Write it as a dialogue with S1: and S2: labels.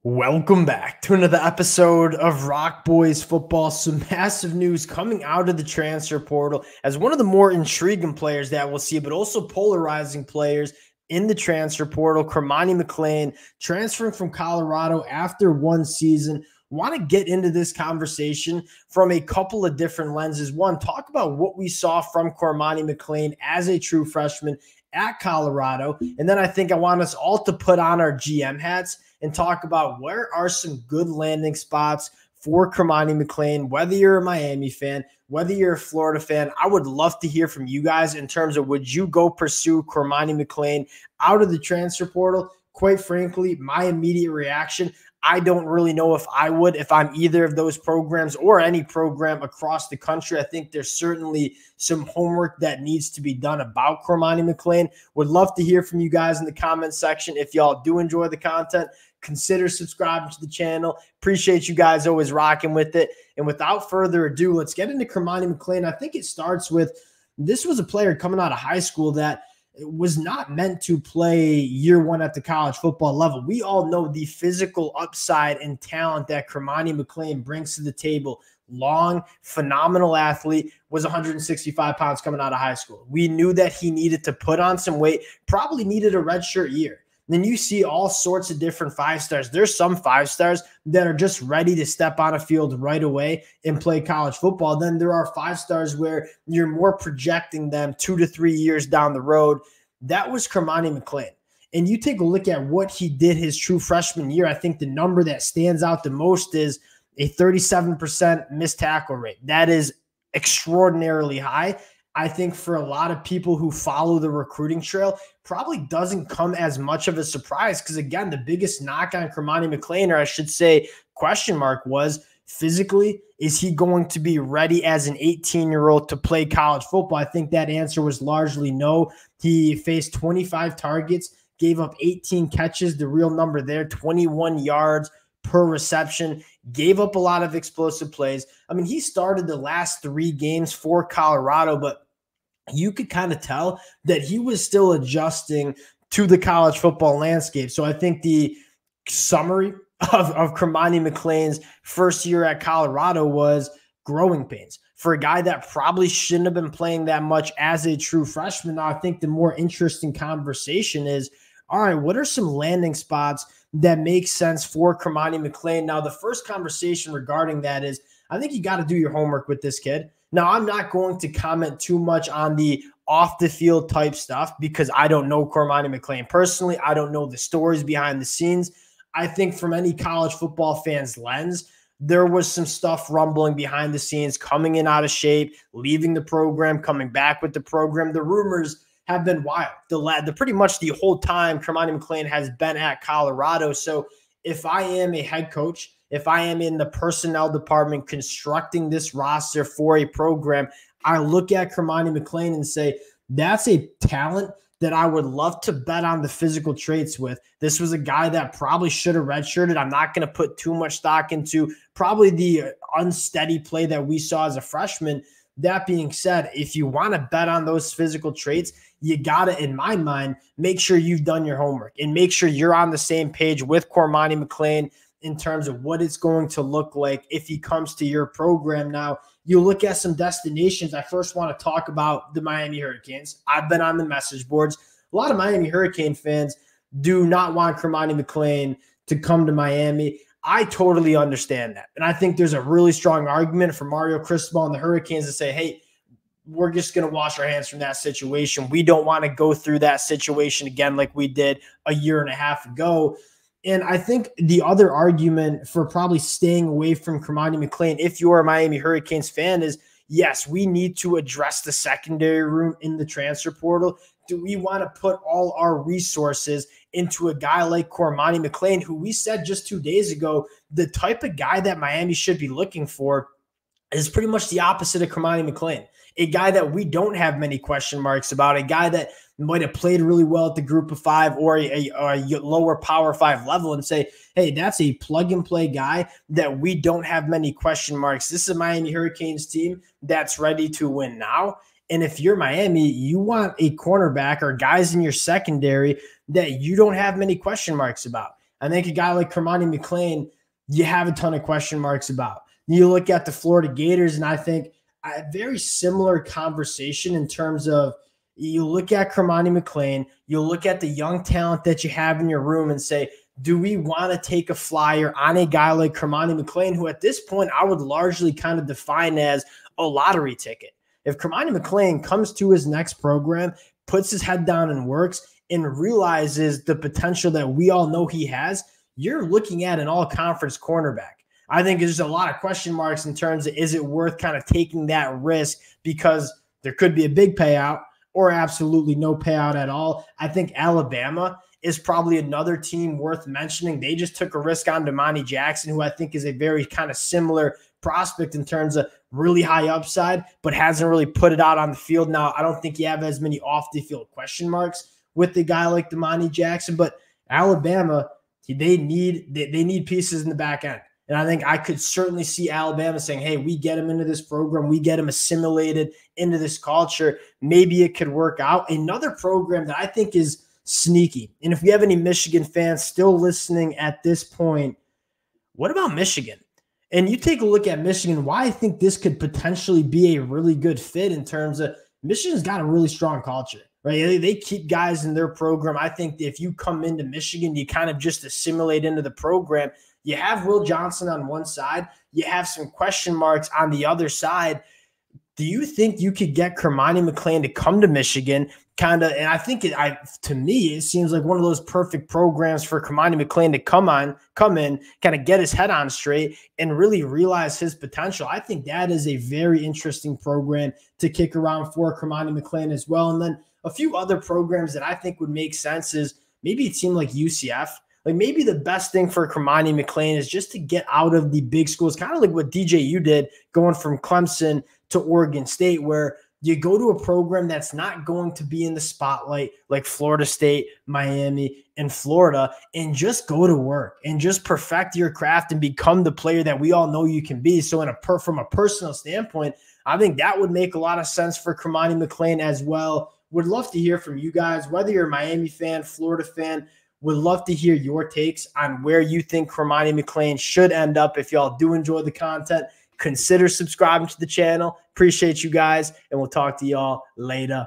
S1: Welcome back to another episode of Rock Boys Football. Some massive news coming out of the transfer portal as one of the more intriguing players that we'll see, but also polarizing players in the transfer portal. Cormani McClain transferring from Colorado after one season. Want to get into this conversation from a couple of different lenses. One, talk about what we saw from Cormani McClain as a true freshman at Colorado. And then I think I want us all to put on our GM hats and talk about where are some good landing spots for Cormani McClain, whether you're a Miami fan, whether you're a Florida fan. I would love to hear from you guys in terms of, would you go pursue Cormani McClain out of the transfer portal? Quite frankly, my immediate reaction, I don't really know if I would, if I'm either of those programs or any program across the country. I think there's certainly some homework that needs to be done about Cormani McClain. Would love to hear from you guys in the comment section. If y'all do enjoy the content, consider subscribing to the channel. Appreciate you guys always rocking with it. And without further ado, let's get into Cormani McClain. I think it starts with, this was a player coming out of high school that was not meant to play year one at the college football level. We all know the physical upside and talent that Cormani McClain brings to the table. Long, phenomenal athlete, was 165 pounds coming out of high school. We knew that he needed to put on some weight, probably needed a redshirt year. Then you see all sorts of different 5-stars. There's some 5-stars that are just ready to step on a field right away and play college football. Then there are 5-stars where you're more projecting them 2 to 3 years down the road. That was Cormani McClain. And you take a look at what he did his true freshman year. I think the number that stands out the most is a 37% missed tackle rate. That is extraordinarily high. I think for a lot of people who follow the recruiting trail, probably doesn't come as much of a surprise because, again, the biggest knock on Cormani McClain, or I should say question mark, was physically, is he going to be ready as an 18-year-old to play college football? I think that answer was largely no. He faced 25 targets, gave up 18 catches, the real number there, 21 yards per reception, gave up a lot of explosive plays. I mean, he started the last 3 games for Colorado, but you could kind of tell that he was still adjusting to the college football landscape. So I think the summary of Cormani McClain's first year at Colorado was growing pains. For a guy that probably shouldn't have been playing that much as a true freshman, now I think the more interesting conversation is, all right, what are some landing spots that make sense for Cormani McClain? Now, the first conversation regarding that is, I think you got to do your homework with this kid. Now, I'm not going to comment too much on the off-the-field type stuff because I don't know Cormani McClain personally. I don't know the stories behind the scenes. I think from any college football fan's lens, there was some stuff rumbling behind the scenes, coming in out of shape, leaving the program, coming back with the program. The rumors have been wild. The pretty much the whole time Cormani McClain has been at Colorado. So if I am a head coach, if I am in the personnel department constructing this roster for a program, I look at Cormani McClain and say, that's a talent that I would love to bet on the physical traits with. This was a guy that probably should have redshirted. I'm not going to put too much stock into probably the unsteady play that we saw as a freshman. That being said, if you want to bet on those physical traits, you got to, in my mind, make sure you've done your homework and make sure you're on the same page with Cormani McClain in terms of what it's going to look like if he comes to your program. Now, you look at some destinations. I first want to talk about the Miami Hurricanes. I've been on the message boards. A lot of Miami Hurricane fans do not want Cormani McClain to come to Miami. I totally understand that. And I think there's a really strong argument for Mario Cristobal and the Hurricanes to say, hey, we're just going to wash our hands from that situation. We don't want to go through that situation again like we did a year and a half ago. And I think the other argument for probably staying away from Cormani McClain, if you're a Miami Hurricanes fan, is yes, we need to address the secondary room in the transfer portal. Do we want to put all our resources into a guy like Cormani McClain, who we said just 2 days ago, the type of guy that Miami should be looking for is pretty much the opposite of Cormani McClain, a guy that we don't have many question marks about, a guy that might have played really well at the group of 5 or a lower power 5 level and say, hey, that's a plug and play guy that we don't have many question marks. This is a Miami Hurricanes team that's ready to win now. And if you're Miami, you want a cornerback or guys in your secondary that you don't have many question marks about. I think a guy like Cormani McClain, you have a ton of question marks about. You look at the Florida Gators, and I think a very similar conversation in terms of you look at Cormani McClain, you look at the young talent that you have in your room and say, do we want to take a flyer on a guy like Cormani McClain, who at this point I would largely kind of define as a lottery ticket? If Cormani McClain comes to his next program, puts his head down and works, and realizes the potential that we all know he has, you're looking at an all-conference cornerback. I think there's a lot of question marks in terms of, is it worth kind of taking that risk, because there could be a big payout or absolutely no payout at all. I think Alabama is probably another team worth mentioning. They just took a risk on Damani Jackson, who I think is a very kind of similar prospect in terms of really high upside, but hasn't really put it out on the field. Now, I don't think you have as many off the field question marks with the guy like Damani Jackson, but Alabama, they need pieces in the back end. And I think I could certainly see Alabama saying, hey, we get him into this program, we get him assimilated into this culture, maybe it could work out. Another program that I think is sneaky, and if we have any Michigan fans still listening at this point, what about Michigan? And you take a look at Michigan, why I think this could potentially be a really good fit in terms of Michigan's got a really strong culture, right? They keep guys in their program. I think if you come into Michigan, you kind of just assimilate into the program. You have Will Johnson on one side. You have some question marks on the other side. Do you think you could get Cormani McClain to come to Michigan? And I think to me, it seems like one of those perfect programs for Cormani McClain to come in, kind of get his head on straight and really realize his potential. I think that is a very interesting program to kick around for Cormani McClain as well. And then a few other programs that I think would make sense is maybe a team like UCF. Like maybe the best thing for Cormani McClain is just to get out of the big schools, kind of like what DJU did going from Clemson to Oregon State, where you go to a program that's not going to be in the spotlight like Florida State, Miami, and Florida, and just go to work and just perfect your craft and become the player that we all know you can be. So from a personal standpoint, I think that would make a lot of sense for Cormani McClain as well. Would love to hear from you guys, whether you're a Miami fan, Florida fan. Would love to hear your takes on where you think Cormani McClain should end up. If y'all do enjoy the content, consider subscribing to the channel. Appreciate you guys, and we'll talk to y'all later.